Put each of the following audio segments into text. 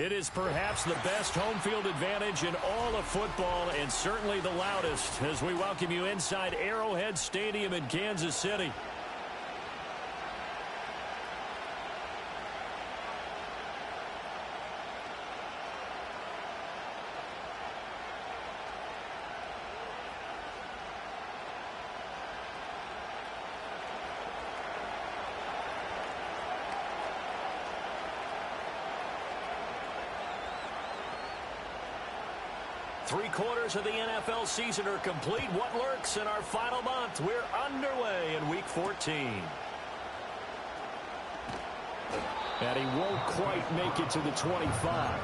It is perhaps the best home field advantage in all of football and certainly the loudest as we welcome you inside Arrowhead Stadium in Kansas City. Three-quarters of the NFL season are complete. What lurks in our final month? We're underway in Week 14. And he won't quite make it to the 25.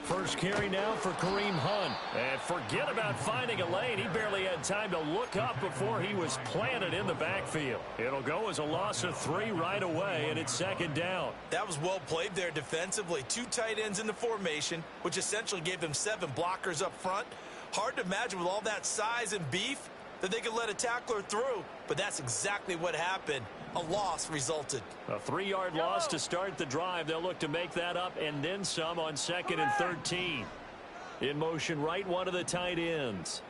First carry now for Kareem Hunt. And forget about finding a lane. He barely had time to look up before he was planted in the backfield. It'll go as a loss of 3 right away, and it's second down. That was well played there defensively. 2 tight ends in the formation, which essentially gave them 7 blockers up front. Hard to imagine with all that size and beef that they could let a tackler through, but that's exactly what happened. A loss resulted. A 3-yard loss to start the drive. They'll look to make that up and then some on 2nd and 13. In motion right, one of the tight ends.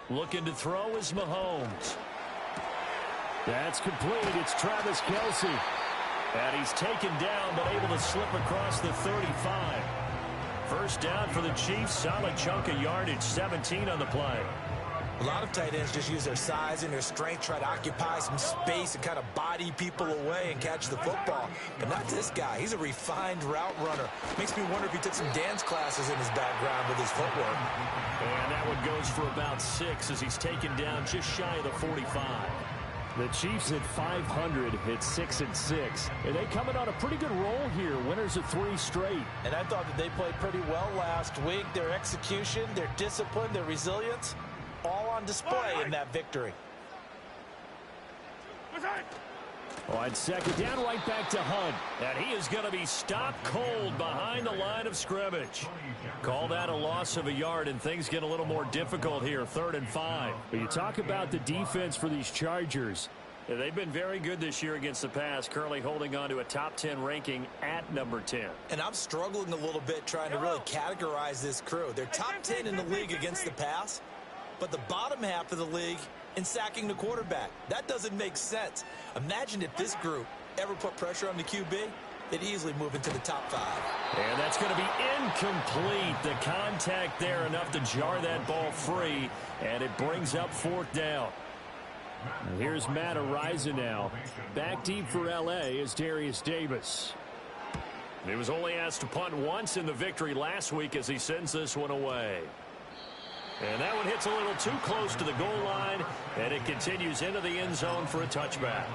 Looking to throw is Mahomes. That's complete. It's Travis Kelce. And he's taken down but able to slip across the 35. First down for the Chiefs. Solid chunk of yardage. 17 on the play. A lot of tight ends just use their size and their strength, try to occupy some space and kind of body people away and catch the football. But not this guy. He's a refined route runner. Makes me wonder if he took some dance classes in his background with his footwork. And that one goes for about 6 as he's taken down just shy of the 45. The Chiefs at 500 hit 6-6. And they coming on a pretty good roll here. Winners of 3 straight. And I thought that they played pretty well last week. Their execution, their discipline, their resilience, all on display in that victory. On second down, right back to Hunt. And he is going to be stopped cold behind the line of scrimmage. Call that a loss of a yard, and things get a little more difficult here, 3rd and 5. But you talk about the defense for these Chargers. They've been very good this year against the pass, currently holding on to a top 10 ranking at number 10. And I'm struggling a little bit trying to really categorize this crew. They're top 10 in the league against the pass, but the bottom half of the league in sacking the quarterback. That doesn't make sense. Imagine if this group ever put pressure on the QB, they'd easily move into the top 5. And that's going to be incomplete. The contact there enough to jar that ball free, and it brings up 4th down. Here's Matt Araiza now. Back deep for L.A. is Darius Davis. He was only asked to punt once in the victory last week as he sends this one away. And that one hits a little too close to the goal line, and it continues into the end zone for a touchback.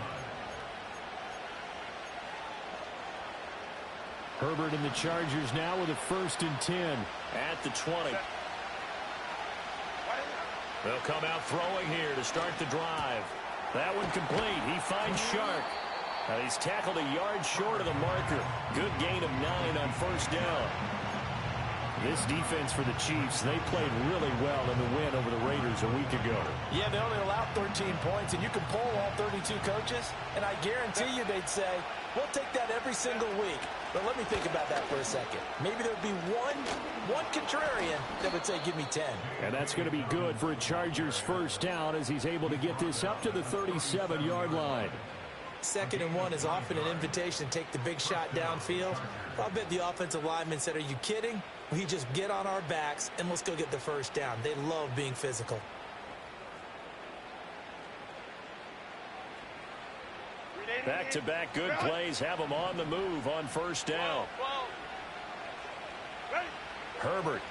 Herbert and the Chargers now with a 1st and 10 at the 20. They'll come out throwing here to start the drive. That one complete. He finds Shark. He's tackled a yard short of the marker. Good gain of 9 on 1st down. This defense for the Chiefs, they played really well in the win over the Raiders a week ago. Yeah, they only allowed 13 points, and you can poll all 32 coaches, and I guarantee you they'd say, we'll take that every single week. But let me think about that for a second. Maybe there'd be one contrarian that would say, give me 10. And that's going to be good for a Chargers 1st down as he's able to get this up to the 37-yard line. 2nd and 1 is often an invitation to take the big shot downfield. I'll bet the offensive lineman said, are you kidding? We just get on our backs and let's go get the 1st down. They love being physical. Back-to-back good plays have them on the move on 1st down. Herbert.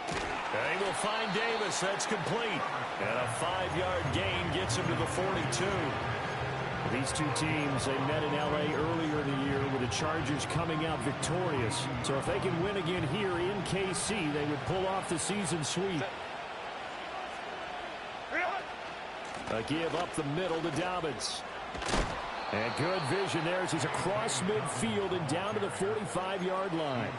And he will find Davis. That's complete. And a 5-yard gain gets him to the 42. These two teams, they met in L.A. earlier in the year with the Chargers coming out victorious. So if they can win again here in KC, they would pull off the season sweep. A give up the middle to Dobbins. And good vision there as he's across midfield and down to the 45-yard line.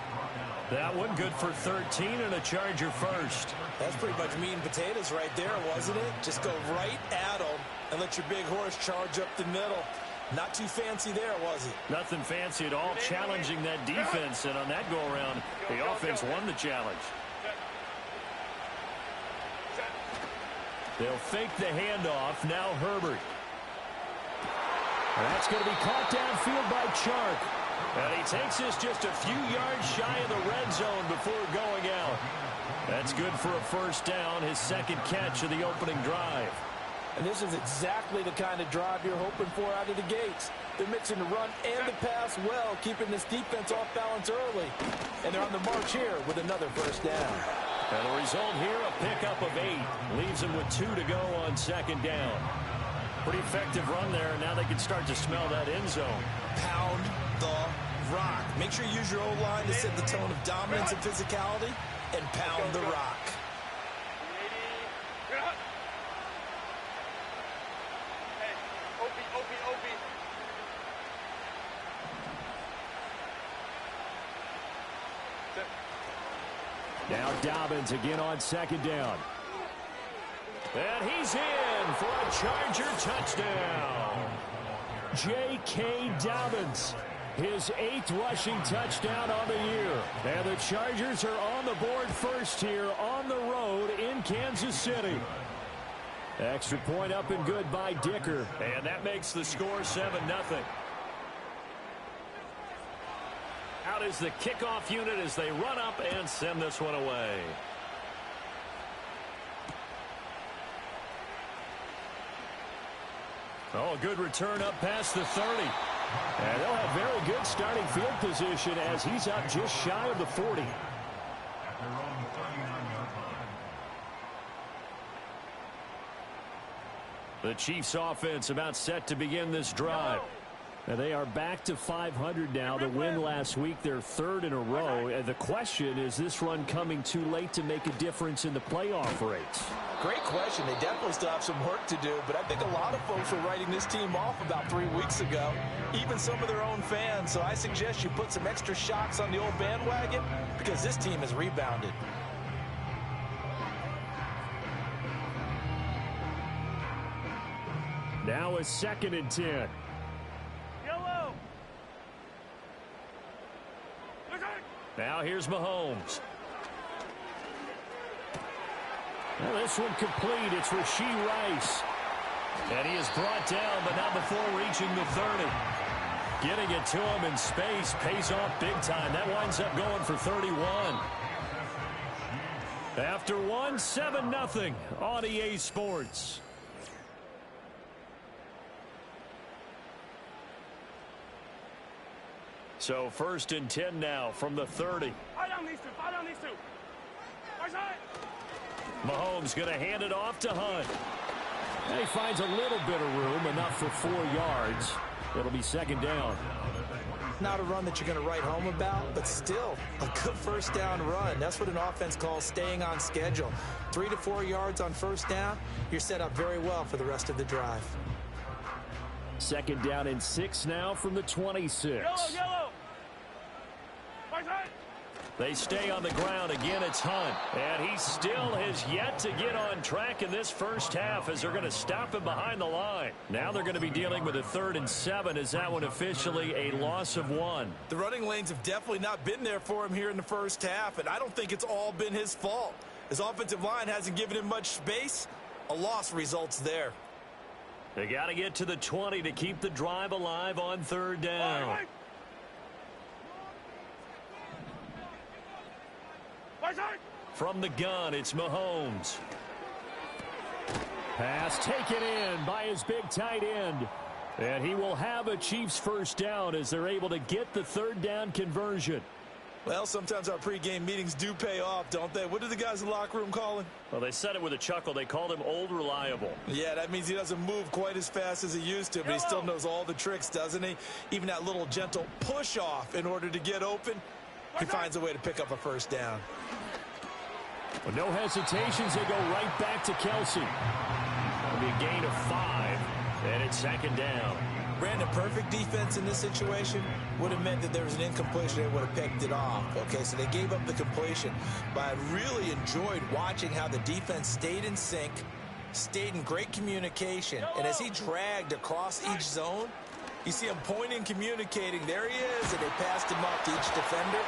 That one good for 13 and a Charger first. That's pretty much meat and potatoes right there, wasn't it? Just go right at them and let your big horse charge up the middle. Not too fancy there, was it? Nothing fancy at all, challenging that defense. And on that go-around, the offense won the challenge. They'll fake the handoff. Now Herbert. That's going to be caught downfield by Chark. And he takes this just a few yards shy of the red zone before going out. That's good for a first down, his second catch of the opening drive. And this is exactly the kind of drive you're hoping for out of the gates. They're mixing the run and the pass well, keeping this defense off balance early. And they're on the march here with another first down. And the result here, a pickup of 8. Leaves them with 2 to go on second down. Pretty effective run there. Now they can start to smell that end zone. Pound the rock. Make sure you use your O-line to set the tone of dominance and physicality, and pound the rock. Now Dobbins again on second down. And he's in for a Charger touchdown. J.K. Dobbins, his 8th rushing touchdown on the year. And the Chargers are on the board first here on the road in Kansas City. Extra point up and good by Dicker. And that makes the score 7-0. Out is the kickoff unit as they run up and send this one away. Oh, a good return up past the 30. And they'll have very good starting field position as he's up just shy of the 40. The Chiefs offense about set to begin this drive. And they are back to 500 now. The win last week, their 3rd in a row. And the question, is this run coming too late to make a difference in the playoff race? Great question. They definitely still have some work to do, but I think a lot of folks were writing this team off about 3 weeks ago, even some of their own fans. So I suggest you put some extra shots on the old bandwagon because this team has rebounded. Now a 2nd and 10. Now here's Mahomes. Well, this one complete. It's Rashee Rice. And he is brought down, but not before reaching the 30. Getting it to him in space pays off big time. That winds up going for 31. After 1, 7-0 on EA Sports. So 1st and 10 now from the 30. Fire down these two. Mahomes going to hand it off to Hunt. And he finds a little bit of room, enough for 4 yards. It'll be 2nd down. Not a run that you're going to write home about, but still a good first down run. That's what an offense calls staying on schedule. 3 to 4 yards on first down, you're set up very well for the rest of the drive. 2nd down and 6 now from the 26. Yellow. They stay on the ground. Again, it's Hunt. And he still has yet to get on track in this first half as they're going to stop him behind the line. Now they're going to be dealing with a 3rd and 7 as that one officially a loss of 1. The running lanes have definitely not been there for him here in the first half, and I don't think it's all been his fault. His offensive line hasn't given him much space. A loss results there. They got to get to the 20 to keep the drive alive on 3rd down. From the gun, it's Mahomes. Pass taken in by his big tight end. And he will have a Chiefs first down as they're able to get the 3rd down conversion. Well, sometimes our pregame meetings do pay off, don't they? What do the guys in the locker room call him? Well, they said it with a chuckle. They called him Old Reliable. Yeah, that means he doesn't move quite as fast as he used to, but he still knows all the tricks, doesn't he? Even that little gentle push-off in order to get open, he finds a way to pick up a first down. With no hesitations, they go right back to Kelsey. It'll be a gain of 5, and it's second down. Brandon, perfect defense in this situation would have meant that there was an incompletion. They would have picked it off. Okay, so they gave up the completion. But I really enjoyed watching how the defense stayed in sync, stayed in great communication. And as he dragged across each zone, you see him pointing, communicating. There he is, and they passed him up to each defender.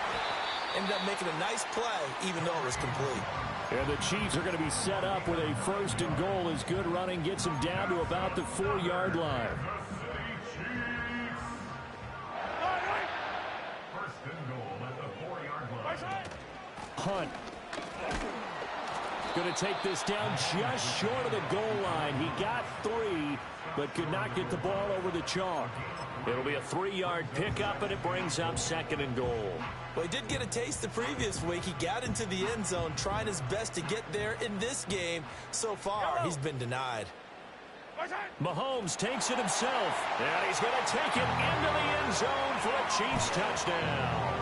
Ended up making a nice play, even though it was complete. And the Chiefs are going to be set up with a first and goal as good running gets them down to about the 4-yard line. Hunt. Going to take this down just short of the goal line. He got 3, but could not get the ball over the chalk. It'll be a 3-yard pickup, and it brings up second and goal. Well, he did get a taste the previous week. He got into the end zone, trying his best to get there in this game. So far, he's been denied. Mahomes takes it himself, and he's going to take it into the end zone for a Chiefs touchdown.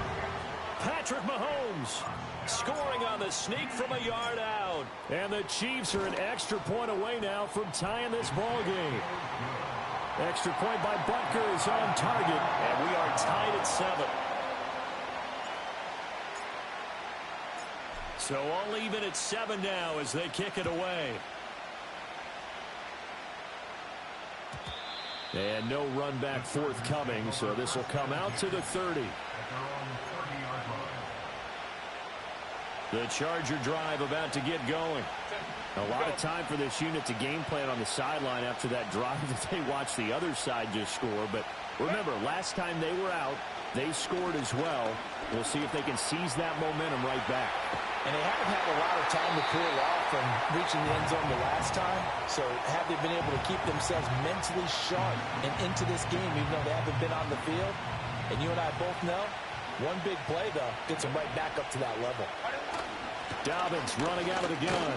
Patrick Mahomes scoring on the sneak from a yard out. And the Chiefs are an extra point away now from tying this ball game. Extra point by Butker is on target, and we are tied at 7. So all even at 7 now as they kick it away. And no run back forthcoming, so this will come out to the 30. The Charger drive about to get going. A lot of time for this unit to game plan on the sideline after that drive that they watched the other side just score. But remember, last time they were out, they scored as well. We'll see if they can seize that momentum right back. And they haven't had a lot of time to cool off from reaching the end zone the last time. So have they been able to keep themselves mentally sharp and into this game, even though they haven't been on the field? And you and I both know, one big play, though, gets them right back up to that level. Dobbins running out of the gun.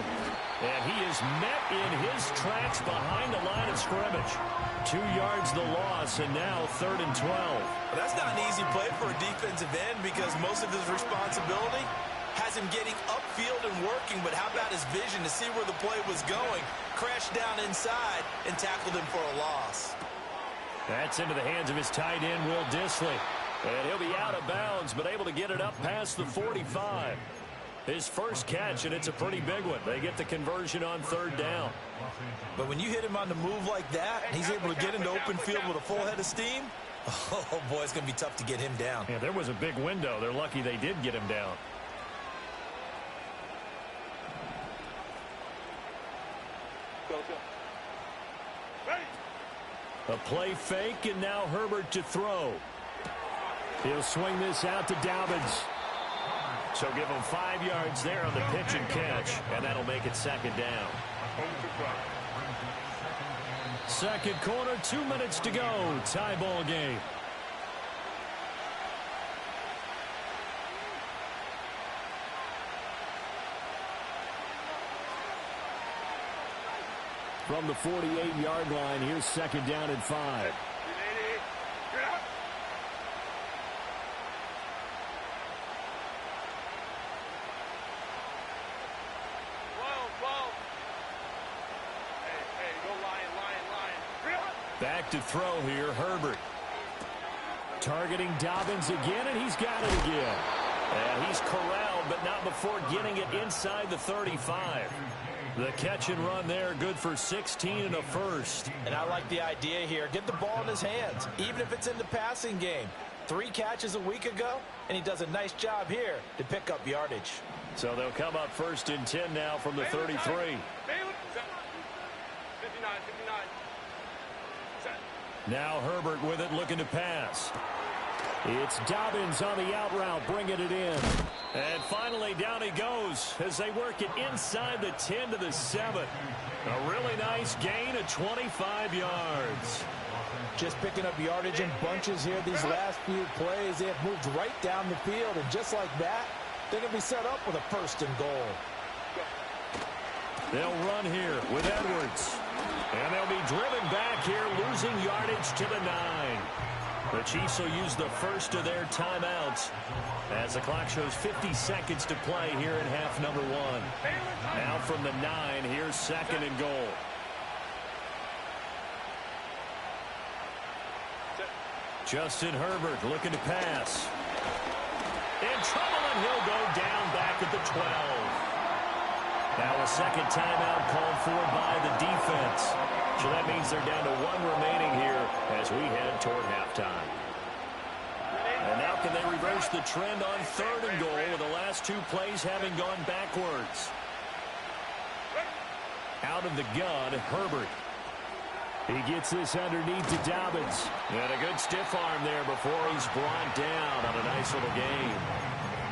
And he is met in his tracks behind the line of scrimmage. 2 yards the loss, and now 3rd and 12. Well, that's not an easy play for a defensive end because most of his responsibility has him getting upfield and working, but how about his vision to see where the play was going, crashed down inside, and tackled him for a loss. That's into the hands of his tight end, Will Dissly. And he'll be out of bounds, but able to get it up past the 45. His first catch, and it's a pretty big one. They get the conversion on 3rd down. But when you hit him on the move like that, and he's able to get into open field with a full head of steam, oh, boy, it's going to be tough to get him down. Yeah, there was a big window. They're lucky they did get him down. A play fake, and now Herbert to throw. He'll swing this out to Dobbins. So give him 5 yards there on the pitch and catch, and that'll make it 2nd down. Second quarter, 2 minutes to go. Tie ball game. From the 48-yard line, here's 2nd down and 5. Back to throw here, Herbert. Targeting Dobbins again, and he's got it again. And he's corralled, but not before getting it inside the 35. The catch and run there, good for 16 and a first. And I like the idea here. Get the ball in his hands, even if it's in the passing game. 3 catches a week ago, and he does a nice job here to pick up yardage. So they'll come up 1st and 10 now from the 33. Now Herbert with it, looking to pass. It's Dobbins on the out route, bringing it in. And finally, down he goes as they work it inside the 10 to the 7. A really nice gain of 25 yards. Just picking up yardage in bunches here these last few plays. They have moved right down the field, and just like that, they're going to be set up with a 1st and goal. They'll run here with Edwards. And they'll be driven back here, losing yardage to the 9. The Chiefs will use the first of their timeouts as the clock shows 50 seconds to play here in half number 1. Now from the 9, here's 2nd and goal. Justin Herbert looking to pass. In trouble, and he'll go down back at the 12. Now a second timeout called for by the defense. So that means they're down to 1 remaining here as we head toward halftime. And now can they reverse the trend on 3rd and goal with the last 2 plays having gone backwards? Out of the gun, Herbert. He gets this underneath to Dobbins. And a good stiff arm there before he's brought down on a nice little game.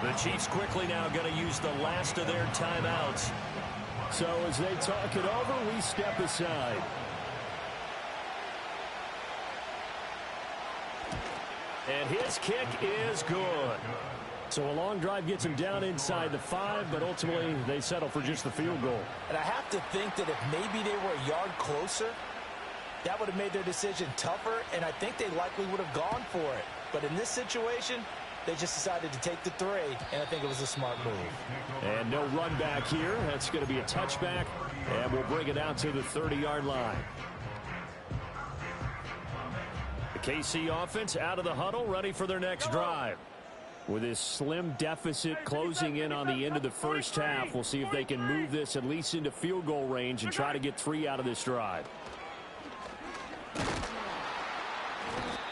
The Chiefs quickly now going to use the last of their timeouts. So as they talk it over, we step aside. And his kick is good. So a long drive gets him down inside the 5, but ultimately they settle for just the field goal. And I have to think that if maybe they were a yard closer, that would have made their decision tougher, and I think they likely would have gone for it. But in this situation, they just decided to take the 3, and I think it was a smart move. And no run back here. That's going to be a touchback, and we'll bring it out to the 30-yard line. The KC offense out of the huddle, ready for their next drive. With this slim deficit closing in on the end of the first half, we'll see if they can move this at least into field goal range and try to get 3 out of this drive.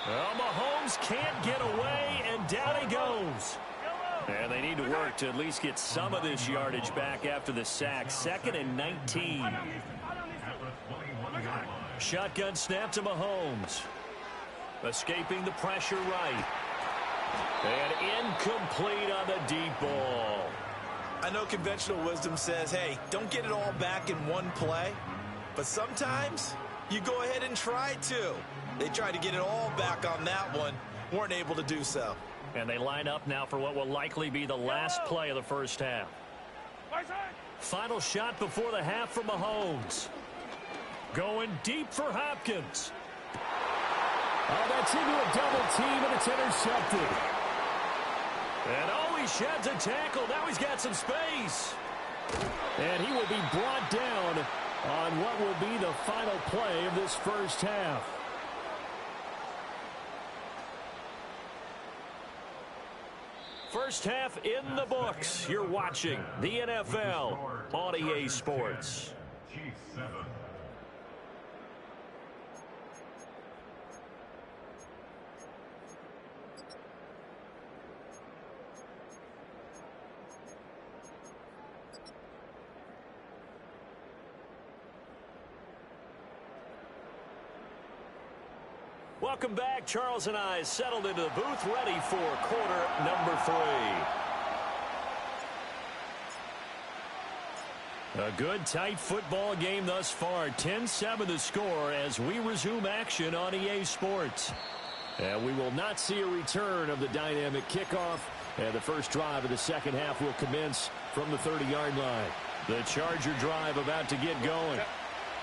Well, Mahomes can't get away, and down he goes. And they need to work to at least get some of this yardage back after the sack. 2nd and 19. Shotgun snap to Mahomes. Escaping the pressure right. And incomplete on the deep ball. I know conventional wisdom says, hey, don't get it all back in one play. But sometimes you go ahead and try to. They tried to get it all back on that one. Weren't able to do so. And they line up now for what will likely be the last play of the first half. Final shot before the half for Mahomes. Going deep for Hopkins. Oh, that's into a double team, and it's intercepted. And oh, he sheds a tackle. Now he's got some space. And he will be brought down on what will be the final play of this first half. First half in the books. You're watching the NFL on EA Sports. Welcome back. Charles and I settled into the booth, ready for quarter number 3. A good, tight football game thus far. 10-7 the score as we resume action on EA Sports. And we will not see a return of the dynamic kickoff. And the first drive of the second half will commence from the 30-yard line. The Charger drive about to get going.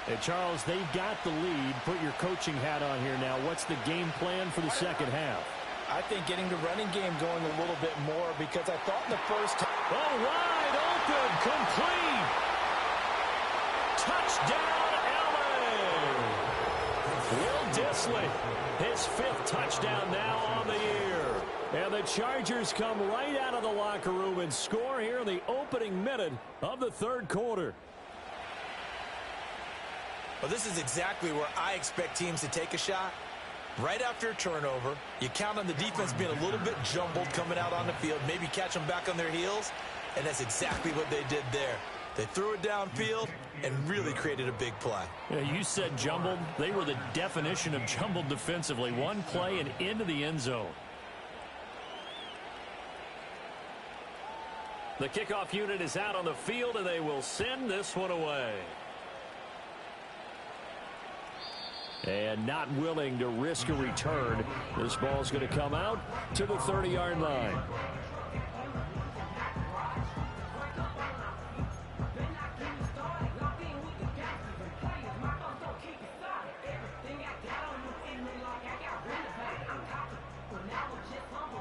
Hey, Charles, they've got the lead. Put your coaching hat on here now. What's the game plan for the second half? I think getting the running game going a little bit more because I thought in the first time. Oh, wide open, complete. Touchdown, LA. Will Dissly, his 5th touchdown now on the year. And the Chargers come right out of the locker room and score here in the opening minute of the 3rd quarter. Well, this is exactly where I expect teams to take a shot. Right after a turnover, you count on the defense being a little bit jumbled coming out on the field, maybe catch them back on their heels, and that's exactly what they did there. They threw it downfield and really created a big play. Yeah, you said jumbled. They were the definition of jumbled defensively. One play and into the end zone. The kickoff unit is out on the field, and they will send this one away. And not willing to risk a return. This ball's going to come out to the 30-yard line.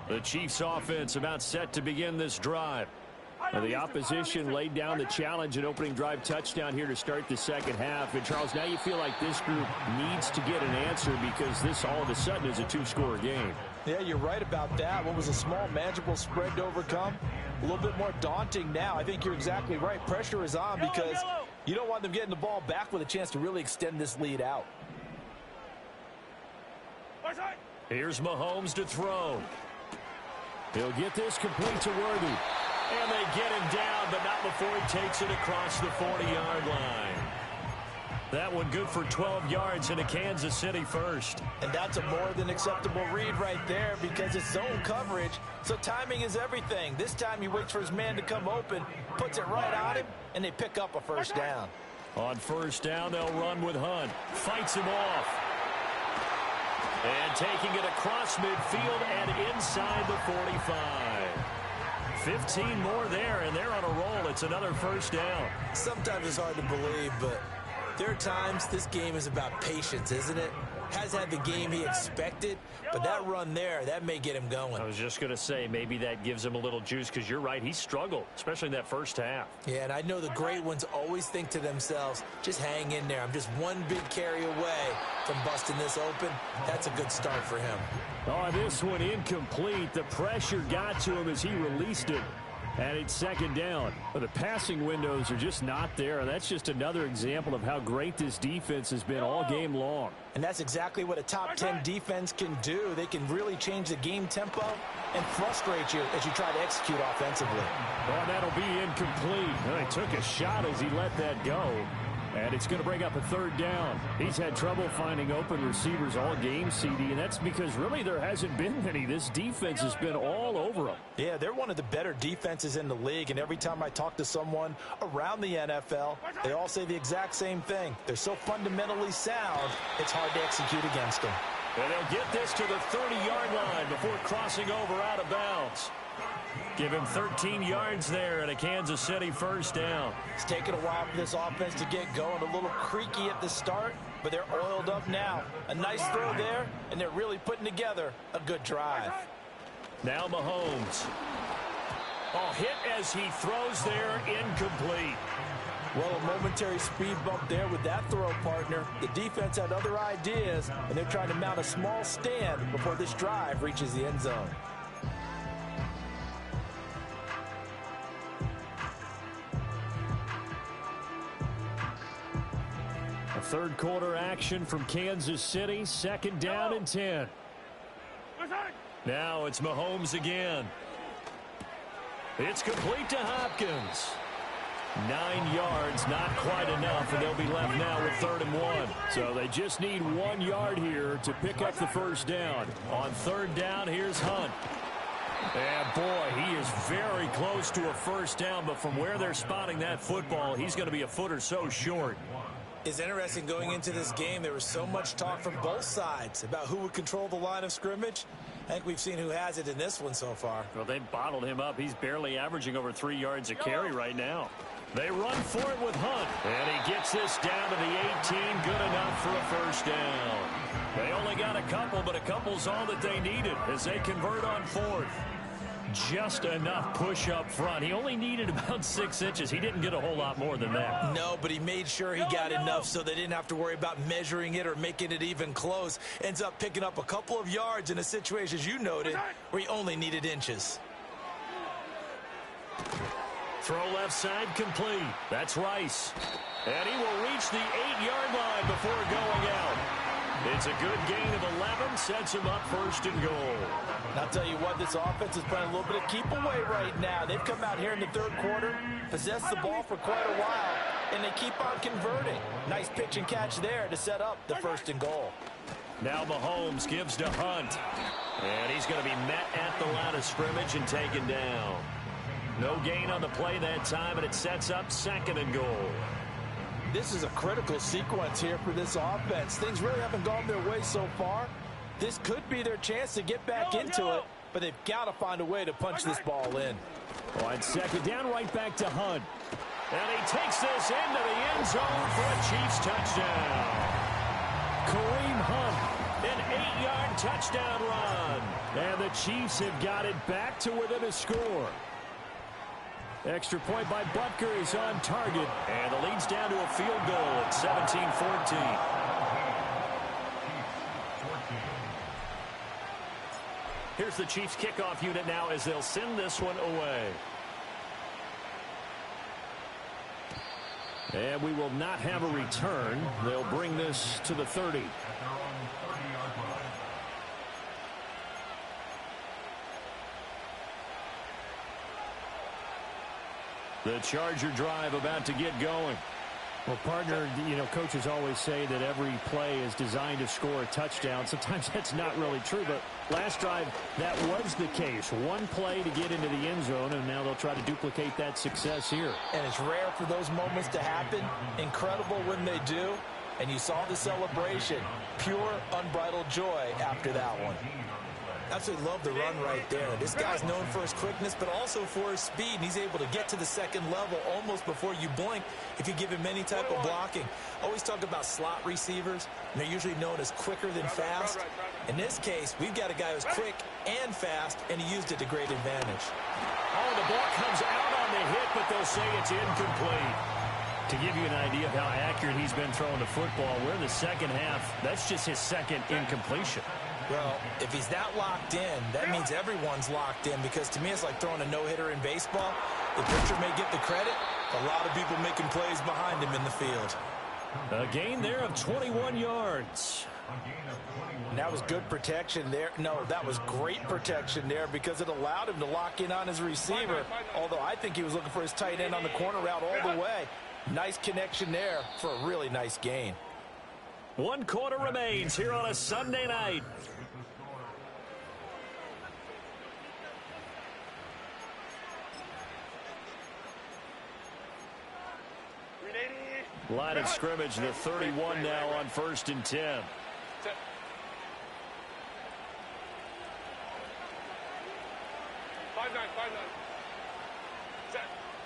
The Chiefs offense about set to begin this drive. The opposition laid down the challenge and opening drive touchdown here to start the second half. And, Charles, now you feel like this group needs to get an answer because this all of a sudden is a two-score game. Yeah, you're right about that. What was a small, manageable spread to overcome? A little bit more daunting now. I think you're exactly right. Pressure is on because you don't want them getting the ball back with a chance to really extend this lead out. Here's Mahomes to throw. He'll get this complete to Worthy. And they get him down, but not before he takes it across the 40-yard line. That one good for 12 yards into Kansas City first. And that's a more than acceptable read right there because it's zone coverage, so timing is everything. This time he waits for his man to come open, puts it right on him, and they pick up a first down. On first down, they'll run with Hunt. Fights him off. And taking it across midfield and inside the 45. 15 more there, and they're on a roll. It's another first down. Sometimes it's hard to believe, but there are times this game is about patience, isn't it? Has had the game he expected, but that run there, that may get him going. I was just going to say, maybe that gives him a little juice because you're right, he struggled, especially in that first half. Yeah, and I know the great ones always think to themselves, just hang in there. I'm just one big carry away from busting this open. That's a good start for him. Oh, this one incomplete. The pressure got to him as he released it. And it's second down. But the passing windows are just not there. That's just another example of how great this defense has been all game long. And that's exactly what a top 10 defense can do. They can really change the game tempo and frustrate you as you try to execute offensively. Well, that'll be incomplete. Well, he took a shot as he let that go. And it's going to bring up a third down. He's had trouble finding open receivers all game, CD, and that's because really there hasn't been many. This defense has been all over them. Yeah, they're one of the better defenses in the league, and every time I talk to someone around the NFL, they all say the exact same thing. They're so fundamentally sound, it's hard to execute against them. And they'll get this to the 30-yard line before crossing over out of bounds. Give him 13 yards there and a Kansas City first down. It's taken a while for this offense to get going. A little creaky at the start, but they're oiled up now. A nice throw there, and they're really putting together a good drive. Now Mahomes. Oh, hit as he throws there, incomplete. Well, a momentary speed bump there with that throw, partner. The defense had other ideas, and they're trying to mount a small stand before this drive reaches the end zone. Third quarter action from Kansas City. Second down and 10. Now it's Mahomes again. It's complete to Hopkins. 9 yards, not quite enough, and they'll be left now with 3rd and 1. So they just need 1 yard here to pick up the first down. On third down, here's Hunt. And boy, he is very close to a first down, but from where they're spotting that football, he's going to be a foot or so short. It's interesting going into this game. There was so much talk from both sides about who would control the line of scrimmage. I think we've seen who has it in this one so far. Well, they bottled him up. He's barely averaging over 3 yards a carry right now. They run for it with Hunt. And he gets this down to the 18. Good enough for a first down. They only got a couple, but a couple's all that they needed as they convert on fourth. Just enough push up front. He only needed about 6 inches. He didn't get a whole lot more than that. No, but he made sure he got enough so they didn't have to worry about measuring it or making it even close. Ends up picking up a couple of yards in a situation, as you noted, where he only needed inches. Throw left side complete. That's Rice. And he will reach the 8-yard line before going out. It's a good gain of 11, sets him up 1st and goal. And I'll tell you what, this offense is playing a little bit of keep away right now. They've come out here in the third quarter, possessed the ball for quite a while, and they keep on converting. Nice pitch and catch there to set up the 1st and goal. Now Mahomes gives to Hunt. And he's going to be met at the line of scrimmage and taken down. No gain on the play that time, and it sets up 2nd and goal. This is a critical sequence here for this offense. Things really haven't gone their way so far. This could be their chance to get back into it, but they've got to find a way to punch this ball in. On 2nd down, right back to Hunt. And he takes this into the end zone for a Chiefs touchdown. Kareem Hunt, an 8-yard touchdown run. And the Chiefs have got it back to within a score. Extra point by Butker is on target. And the lead's down to a field goal at 17-14. Here's the Chiefs kickoff unit now as they'll send this one away. And we will not have a return. They'll bring this to the 30. The Charger drive about to get going. Well, partner, you know, coaches always say that every play is designed to score a touchdown. Sometimes that's not really true, but last drive, that was the case. One play to get into the end zone, and now they'll try to duplicate that success here. And it's rare for those moments to happen. Incredible when they do. And you saw the celebration. Pure, unbridled joy after that one. Absolutely love the run right there. This guy's known for his quickness, but also for his speed. And he's able to get to the second level almost before you blink if you give him any type of blocking. Always talk about slot receivers. And they're usually known as quicker than fast. In this case, we've got a guy who's quick and fast, and he used it to great advantage. Oh, the ball comes out on the hit, but they'll say it's incomplete. To give you an idea of how accurate he's been throwing the football, we're in the second half. That's just his second incompletion. Well, if he's that locked in, that means everyone's locked in, because to me it's like throwing a no-hitter in baseball. The pitcher may get the credit, a lot of people making plays behind him in the field. A gain there of 21 yards. And that was good protection there. No, that was great protection there because it allowed him to lock in on his receiver, although I think he was looking for his tight end on the corner route all the way. Nice connection there for a really nice gain. 1 quarter remains here on a Sunday night. Line of scrimmage, the 31 now on 1st and 10.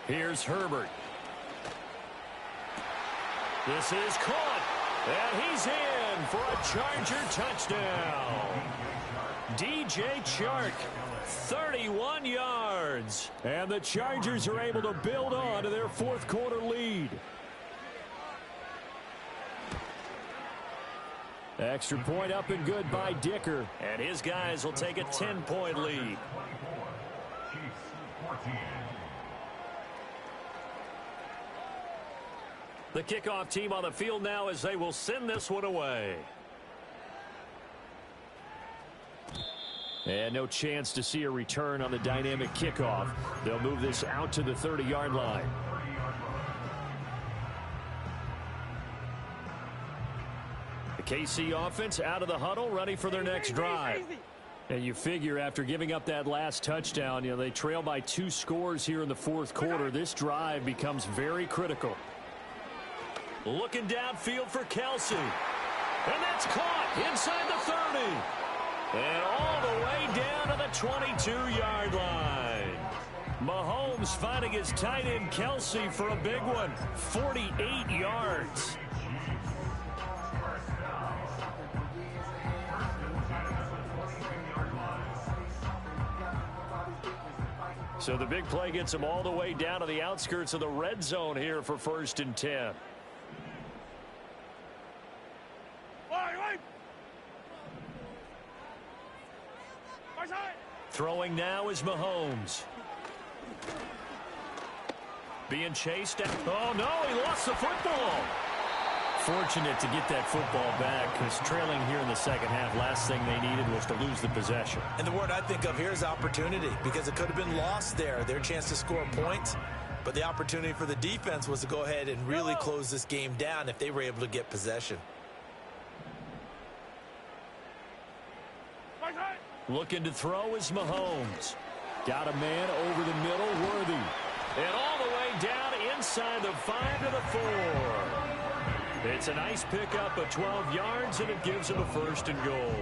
Here's Herbert. This is caught. And he's in for a Charger touchdown. DJ Chark, 31 yards. And the Chargers are able to build on to their 4th quarter lead. Extra point up and good by Dicker. And his guys will take a 10-point lead. The kickoff team on the field now as they will send this one away. And no chance to see a return on the dynamic kickoff. They'll move this out to the 30-yard line. The KC offense out of the huddle, ready for their next drive. And you figure after giving up that last touchdown, you know, they trail by 2 scores here in the 4th quarter. This drive becomes very critical. Looking downfield for Kelsey. And that's caught inside the 30. And all the way down to the 22-yard line. Mahomes finding his tight end Kelsey for a big one. 48 yards. So the big play gets him all the way down to the outskirts of the red zone here for 1st and 10. Throwing now is Mahomes. Being chased. Oh, no, he lost the football. Fortunate to get that football back, because trailing here in the second half, last thing they needed was to lose the possession. And the word I think of here is opportunity, because it could have been lost there. Their chance to score points, but the opportunity for the defense was to go ahead and really close this game down if they were able to get possession. Looking to throw is Mahomes. Got a man over the middle, Worthy. And all the way down inside the 5 to the 4. It's a nice pickup of 12 yards, and it gives him a 1st and goal.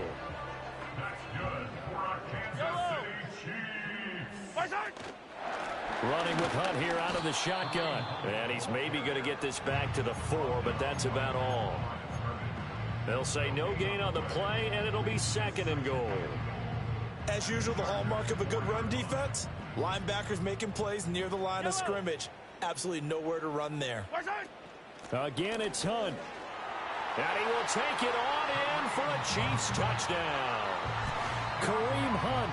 Running with Hunt here out of the shotgun. And he's maybe going to get this back to the 4, but that's about all. They'll say no gain on the play, and it'll be 2nd and goal. As usual, the hallmark of a good run defense, Linebackers making plays near the line of scrimmage. Absolutely nowhere to run there. Again, it's Hunt. And he will take it on in for a Chiefs touchdown. Kareem Hunt,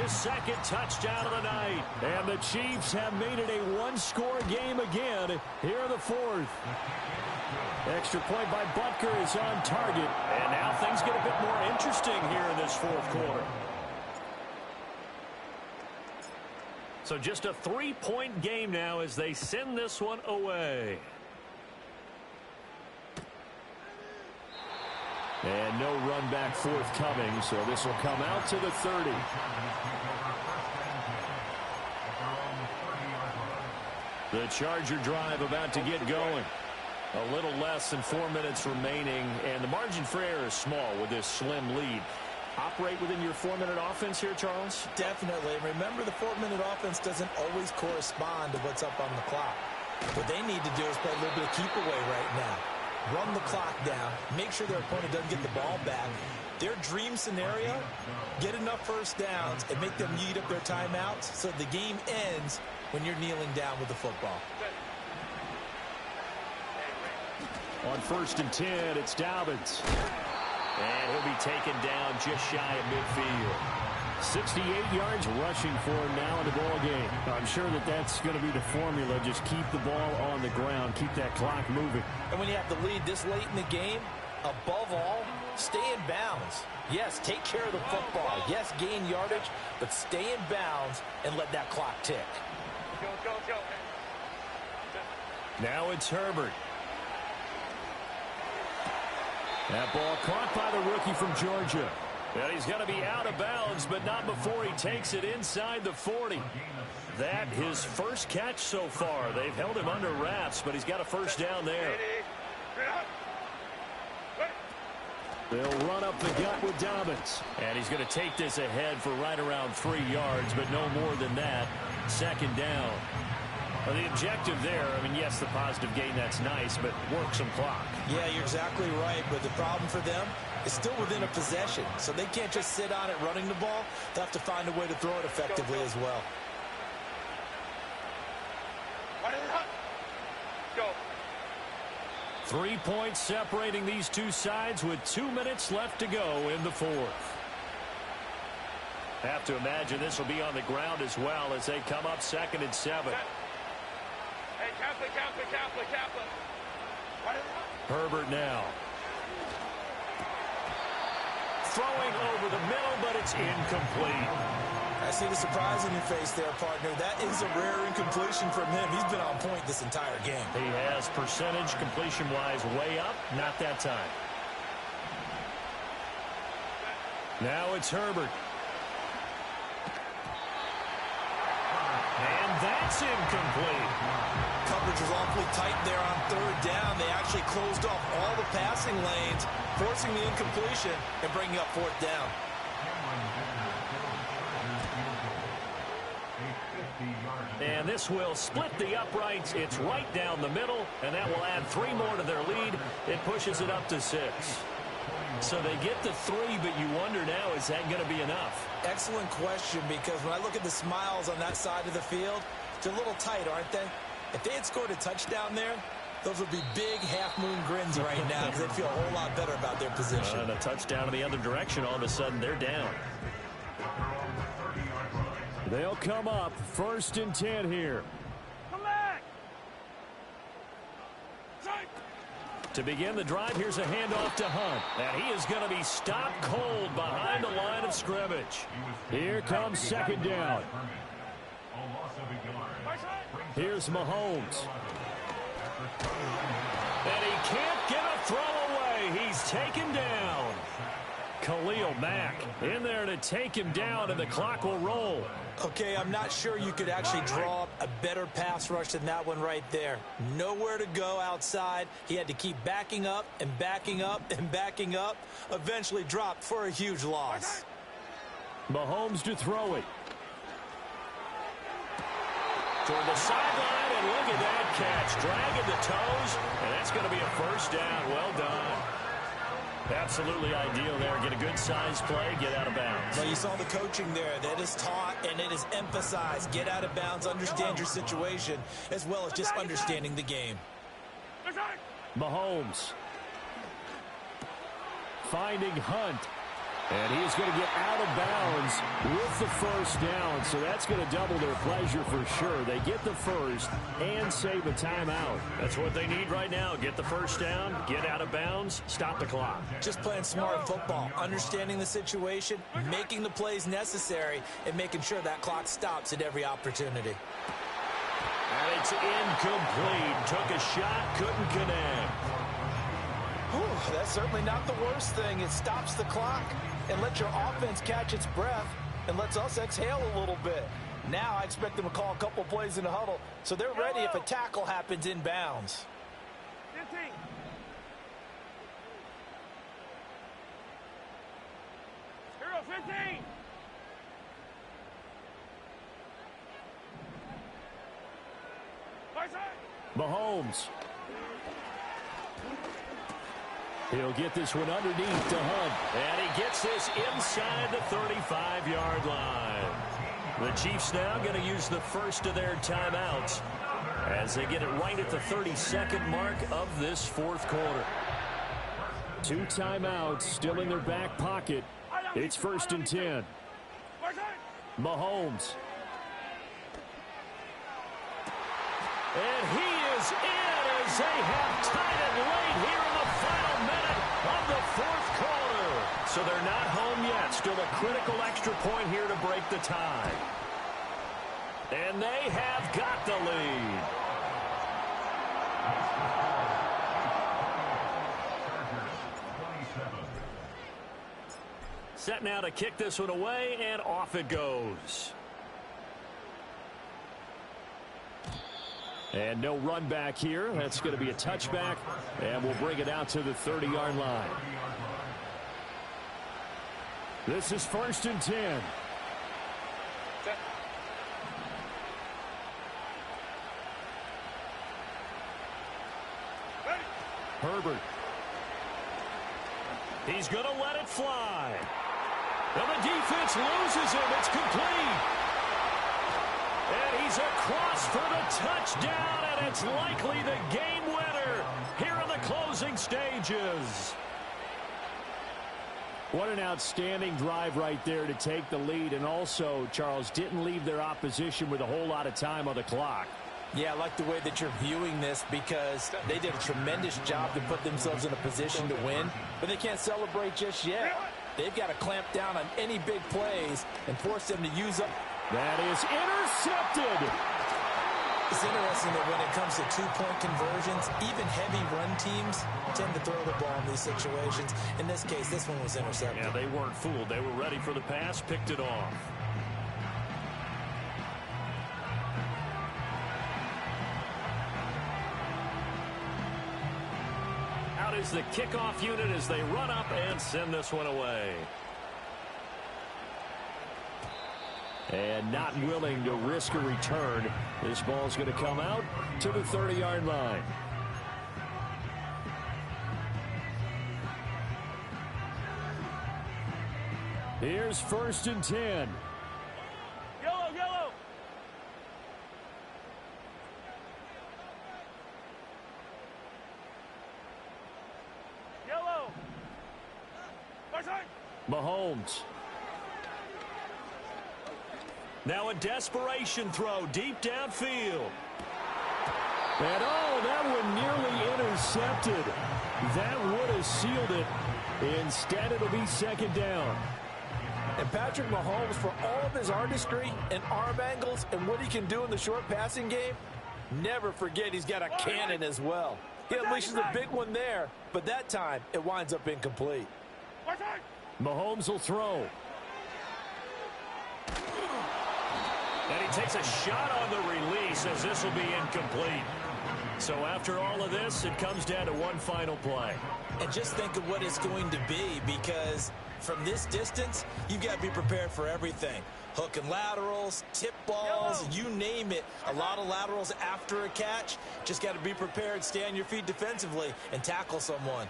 his second touchdown of the night. And the Chiefs have made it a one-score game again here in the fourth. Extra point by Butker is on target. And now things get a bit more interesting here in this fourth quarter. So just a 3-point game now as they send this one away. And no run back forthcoming, so this will come out to the 30. The Charger drive about to get going. A little less than 4 minutes remaining, and the margin for error is small with this slim lead. Operate within your 4-minute offense here, Charles? Definitely. Remember, the 4-minute offense doesn't always correspond to what's up on the clock. What they need to do is play a little bit of keep away right now. Run the clock down. Make sure their opponent doesn't get the ball back. Their dream scenario, get enough first downs and make them eat up their timeouts so the game ends when you're kneeling down with the football. On 1st and 10, it's Dobbins. And he'll be taken down just shy of midfield. 68 yards rushing for him now in the ball game. I'm sure that that's going to be the formula. Just keep the ball on the ground. Keep that clock moving. And when you have the lead this late in the game, above all, stay in bounds. Yes, take care of the football. Yes, gain yardage, but stay in bounds and let that clock tick. Go. Now it's Herbert. That ball caught by the rookie from Georgia. Well, he's going to be out of bounds, but not before he takes it inside the 40. That his first catch so far. They've held him under wraps, but he's got a first down there. They'll run up the gut with Dobbins. And he's going to take this ahead for right around 3 yards, but no more than that. Second down. Well, the objective there, I mean, yes, the positive gain, that's nice, but work some clock. Yeah, you're exactly right, but the problem for them is still within a possession, so they can't just sit on it running the ball. They'll have to find a way to throw it effectively as well. Go. 3 points separating these two sides with 2 minutes left to go in the fourth. Have to imagine this will be on the ground as well as they come up 2nd and 7. Hey, Kaplan. Herbert now. Throwing over the middle, but it's incomplete. I see the surprise in your face there, partner. That is a rare incompletion from him. He's been on point this entire game. He has percentage completion-wise way up. Not that time. Now it's Herbert. And that's incomplete. Coverage was awfully tight there on 3rd down. They actually closed off all the passing lanes, forcing the incompletion and bringing up 4th down. And this will split the uprights. It's right down the middle, and that will add 3 more to their lead. It pushes it up to 6. So they get the 3, but you wonder now, is that going to be enough? Excellent question, because when I look at the smiles on that side of the field, they're a little tight, aren't they? If they had scored a touchdown there, those would be big half-moon grins right now because they'd feel a whole lot better about their position. And a touchdown in the other direction, all of a sudden they're down. They'll come up 1st and 10 here. Come back. To begin the drive, here's a handoff to Hunt. And he is going to be stopped cold behind the line of scrimmage. Here comes 2nd down. Here's Mahomes. And he can't get a throw away. He's taken down. Khalil Mack in there to take him down, and the clock will roll. Okay, I'm not sure you could actually draw up a better pass rush than that one right there. Nowhere to go outside. He had to keep backing up and backing up and backing up. Eventually dropped for a huge loss. Mahomes to throw it. Toward the sideline, and look at that catch. Dragging the toes, and that's going to be a first down. Well done. Absolutely ideal there. Get a good-sized play, get out of bounds. Well, you saw the coaching there. That is taught and it is emphasized. Get out of bounds, understand your situation, as well as just understanding the game. Mahomes finding Hunt. And he's going to get out of bounds with the first down. So that's going to double their pleasure for sure. They get the first and save a timeout. That's what they need right now. Get the first down, get out of bounds, stop the clock. Just playing smart football, understanding the situation, making the plays necessary, and making sure that clock stops at every opportunity. And it's incomplete. Took a shot, couldn't connect. Whew, that's certainly not the worst thing. It stops the clock and lets your offense catch its breath and lets us exhale a little bit. Now I expect them to call a couple plays in the huddle so they're ready if a tackle happens in bounds. 15. Hero 15. Mahomes. He'll get this one underneath to Hunt. And he gets this inside the 35-yard line. The Chiefs now going to use the first of their timeouts as they get it right at the 32nd mark of this fourth quarter. 2 timeouts still in their back pocket. It's 1st and 10. Mahomes. And he is in as they have tied it late here in the final minute of the fourth quarter. So they're not home yet. Still a critical extra point here to break the tie. And they have got the lead. Set now to kick this one away, and off it goes. And no run back here. That's going to be a touchback, and we'll bring it out to the 30-yard line. This is 1st and 10. Herbert. He's going to let it fly. And the defense loses him. It's complete. And he's across for the touchdown, and it's likely the game winner here in the closing stages. What an outstanding drive right there to take the lead, and also, Charles, didn't leave their opposition with a whole lot of time on the clock. Yeah, I like the way that you're viewing this because they did a tremendous job to put themselves in a position to win, but they can't celebrate just yet. They've got to clamp down on any big plays and force them to use up. That is intercepted. It's interesting that when it comes to two-point conversions, even heavy run teams tend to throw the ball in these situations. In this case, this one was intercepted. Yeah, they weren't fooled. They were ready for the pass, picked it off. Out is the kickoff unit as they run up and send this one away. And not willing to risk a return. This ball's going to come out to the 30-yard line. Here's 1st and 10. Yellow, yellow. Yellow. Mahomes. Now a desperation throw deep downfield. And oh, that one nearly intercepted. That would have sealed it. Instead, it'll be 2nd down. And Patrick Mahomes, for all of his artistry and arm angles and what he can do in the short passing game, never forget he's got a cannon as well. He unleashes a big one there, but that time it winds up incomplete. Mahomes will throw. And he takes a shot on the release as this will be incomplete. So after all of this, it comes down to one final play. And just think of what it's going to be, because from this distance, you've got to be prepared for everything. Hook and laterals, tip balls, you name it. A lot of laterals after a catch. Just got to be prepared, stay on your feet defensively, and tackle someone.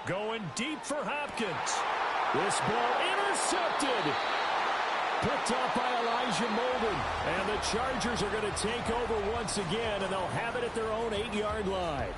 Going deep for Hopkins. This ball intercepted. Picked up by Elijah Molden. And the Chargers are going to take over once again, and they'll have it at their own 8-yard line.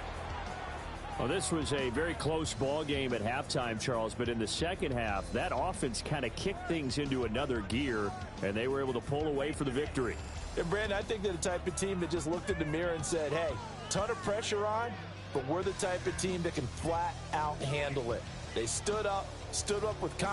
Well, this was a very close ball game at halftime, Charles, but in the second half, that offense kind of kicked things into another gear, and they were able to pull away for the victory. And, Brandon, I think they're the type of team that just looked in the mirror and said, hey, ton of pressure on, but we're the type of team that can flat out handle it. They stood up with confidence.